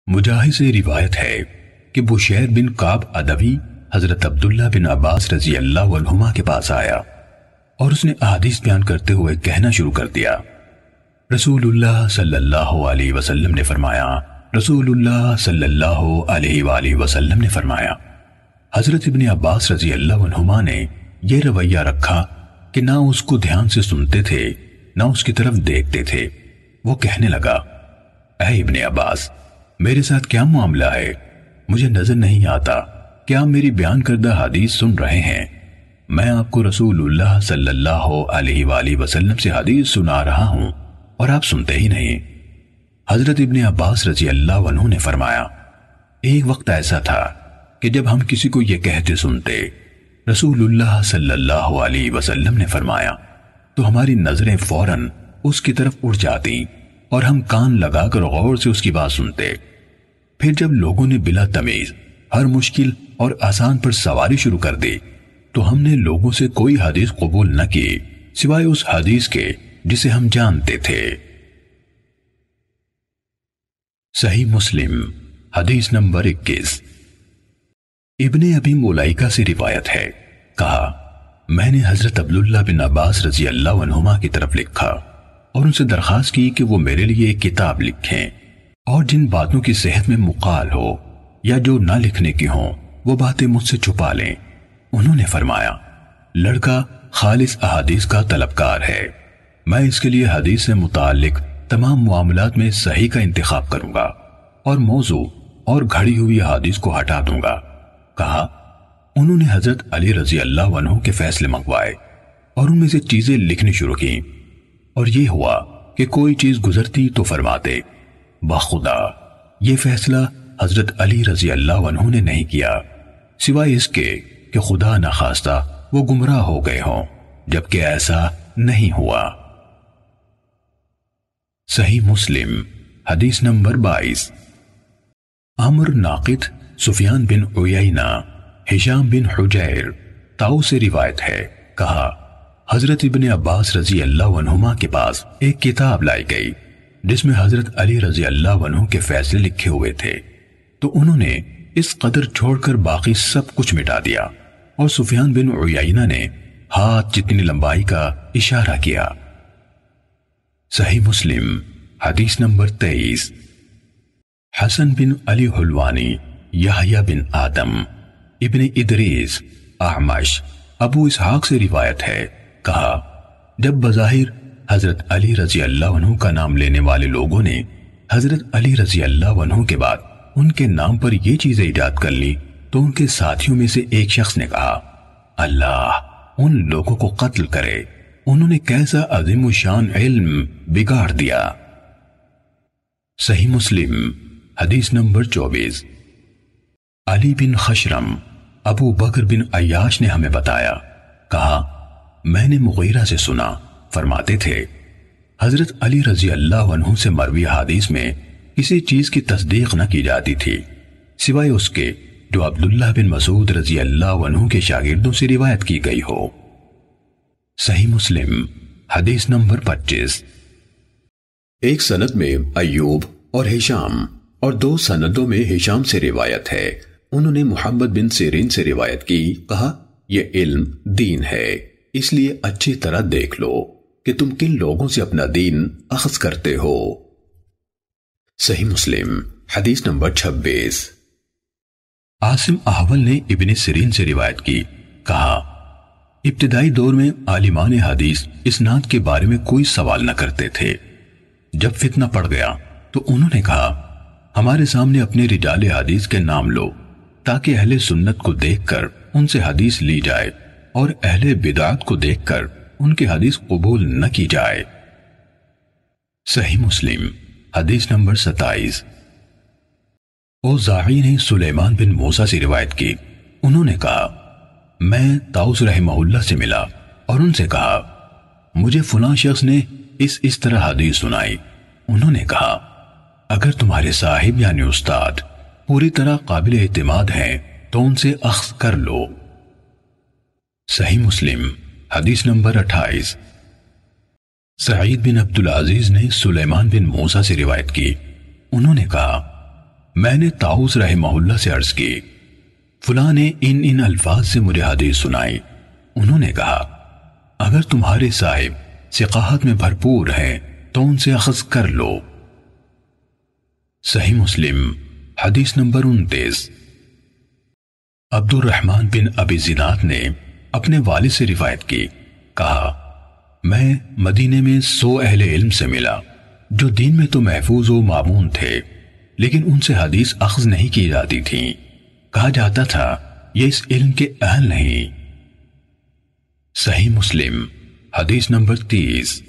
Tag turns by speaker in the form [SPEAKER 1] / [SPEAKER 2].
[SPEAKER 1] مجاہد سے روایت ہے کہ بشیر بن کعب ادوی حضرت عبداللہ بن عباس رضی اللہ عنہما کے پاس آیا اور اس نے احادیث بیان کرتے ہوئے کہنا شروع کر دیا، رسول اللہ صلی اللہ علیہ وسلم نے فرمایا، رسول اللہ صلی اللہ علیہ وآلہ وسلم نے فرمایا۔ حضرت ابن عباس رضی اللہ عنہما نے یہ رویہ رکھا کہ نہ اس کو دھیان سے سنتے تھے نہ اس کی طرف دیکھتے تھے۔ وہ کہنے لگا، اے ابن عباس، میرے ساتھ کیا معاملہ ہے؟ مجھے نظر نہیں آتا کہ آپ میری بیان کردہ حدیث سن رہے ہیں۔ میں آپ کو رسول اللہ صلی اللہ علیہ وآلہ وسلم سے حدیث سنا رہا ہوں اور آپ سنتے ہی نہیں۔ حضرت ابن عباس رضی اللہ عنہ نے فرمایا، ایک وقت ایسا تھا کہ جب ہم کسی کو یہ کہتے سنتے، رسول اللہ صلی اللہ علیہ وسلم نے فرمایا، تو ہماری نظریں فوراً اس کی طرف اڑ جاتی اور ہم کان لگا کر غور سے اس کی بات سنتے۔ پھر جب لوگوں نے بلا تمیز ہر مشکل اور آسان پر سواری شروع کر دی تو ہم نے لوگوں سے کوئی حدیث قبول نہ کی سوائے اس حدیث کے جسے ہم جانتے تھے۔ صحیح مسلم حدیث نمبر 21۔ ابن ابی ملائکہ سے روایت ہے، کہا، میں نے حضرت عبداللہ بن عباس رضی اللہ عنہما کی طرف لکھا اور ان سے درخواست کی کہ وہ میرے لیے ایک کتاب لکھیں اور جن باتوں کی صحت میں مقال ہو یا جو نہ لکھنے کی ہوں وہ باتیں مجھ سے چھپا لیں۔ انہوں نے فرمایا، لڑکا خالص احادیث کا طلبکار ہے، میں اس کے لیے حدیث سے متعلق تمام معاملات میں صحیح کا انتخاب کروں گا اور موضوع اور گھڑی ہوئی احادیث کو ہٹا دوں گا۔ کہا، انہوں نے حضرت علی رضی اللہ عنہ کے فیصلے منگوائے اور ان میں سے چیزیں لکھنی شروع کی، اور یہ ہوا کہ کوئی چیز گزرتی تو فرماتے، بخدا یہ فیصلہ حضرت علی رضی اللہ عنہ نے نہیں کیا سوائے اس کے کہ خدا نخواستہ وہ گمراہ ہو گئے ہوں، جبکہ ایسا نہیں ہوا۔ صحیح مسلم حدیث نمبر 22۔ عمرو ناقد، سفیان بن عیینہ، ہشام بن حجیر، تاؤ سے روایت ہے، کہا، حضرت ابن عباس رضی اللہ عنہما کے پاس ایک کتاب لائی گئی جس میں حضرت علی رضی اللہ عنہ کے فیصلے لکھے ہوئے تھے، تو انہوں نے اس قدر چھوڑ کر باقی سب کچھ مٹا دیا، اور سفیان بن عیینہ نے ہاتھ جتنی لمبائی کا اشارہ کیا۔ صحیح مسلم حدیث نمبر 23۔ حسن بن علی حلوانی، یحییٰ بن آدم، ابن ادریس، اعمش، ابو اسحاق سے روایت ہے، کہا، جب بظاہر حضرت علی رضی اللہ عنہ کا نام لینے والے لوگوں نے حضرت علی رضی اللہ عنہ کے بعد ان کے نام پر یہ چیزیں ایجاد کر لی تو ان کے ساتھیوں میں سے ایک شخص نے کہا، اللہ ان لوگوں کو قتل کرے، انہوں نے کیسا عظیم و شان علم بگاڑ دیا۔ صحیح مسلم حدیث نمبر 24۔ علی بن خشرم، ابو بکر بن عیاش نے ہمیں بتایا، کہا، میں نے مغیرہ سے سنا، فرماتے تھے، حضرت علی رضی اللہ عنہ سے مروی حدیث میں کسی چیز کی تصدیق نہ کی جاتی تھی سوائے اس کے جو عبداللہ بن مسعود رضی اللہ عنہ کے شاگردوں سے روایت کی گئی ہو۔ صحیح مسلم حدیث نمبر 25۔ ایک سند میں ایوب اور ہشام اور دو سندوں میں ہشام سے روایت ہے، انہوں نے محمد بن سیرین سے روایت کی، کہا، یہ علم دین ہے، اس لیے اچھی طرح دیکھ لو کہ تم کن لوگوں سے اپنا دین اخذ کرتے ہو۔ صحیح مسلم حدیث نمبر 26۔ عاصم احول نے ابن سیرین سے روایت کی، کہا، ابتدائی دور میں عالمان حدیث اسناد کے بارے میں کوئی سوال نہ کرتے تھے، جب فتنہ پڑ گیا تو انہوں نے کہا، ہمارے سامنے اپنے رجال حدیث کے نام لو تاکہ اہل سنت کو دیکھ کر ان سے حدیث لی جائے اور اہل بدعت کو دیکھ کر ان کی حدیث قبول نہ کی جائے۔ صحیح مسلم حدیث نمبر 27۔ اوزاعی نے سلیمان بن موسیٰ سے روایت کی، انہوں نے کہا، میں طاؤس رحمہ اللہ سے ملا اور ان سے کہا، مجھے فلاں شخص نے اس طرح حدیث سنائی۔ انہوں نے کہا، اگر تمہارے صاحب یعنی استاد پوری طرح قابل اعتماد ہیں تو ان سے اخذ کر لو۔ صحیح مسلم حدیث نمبر 28۔ سعید بن عبدالعزیز نے سلیمان بن موسیٰ سے روایت کی، انہوں نے کہا، میں نے طاؤس رحمہ اللہ سے عرض کی، فلاں نے ان الفاظ سے مجھے حدیث سنائی۔ انہوں نے کہا، اگر تمہارے صاحب ثقاہت میں بھرپور ہیں تو ان سے اخذ کر لو۔ صحیح مسلم حدیث نمبر 29۔ عبد الرحمن بن ابی زناد نے اپنے والد سے روایت کی، کہا، میں مدینے میں 100 اہل علم سے ملا جو دین میں تو محفوظ و معمون تھے، لیکن ان سے حدیث اخذ نہیں کی جاتی تھی۔ کہا جاتا تھا یہ اس علم کے اہل نہیں۔ صحیح مسلم حدیث نمبر 30۔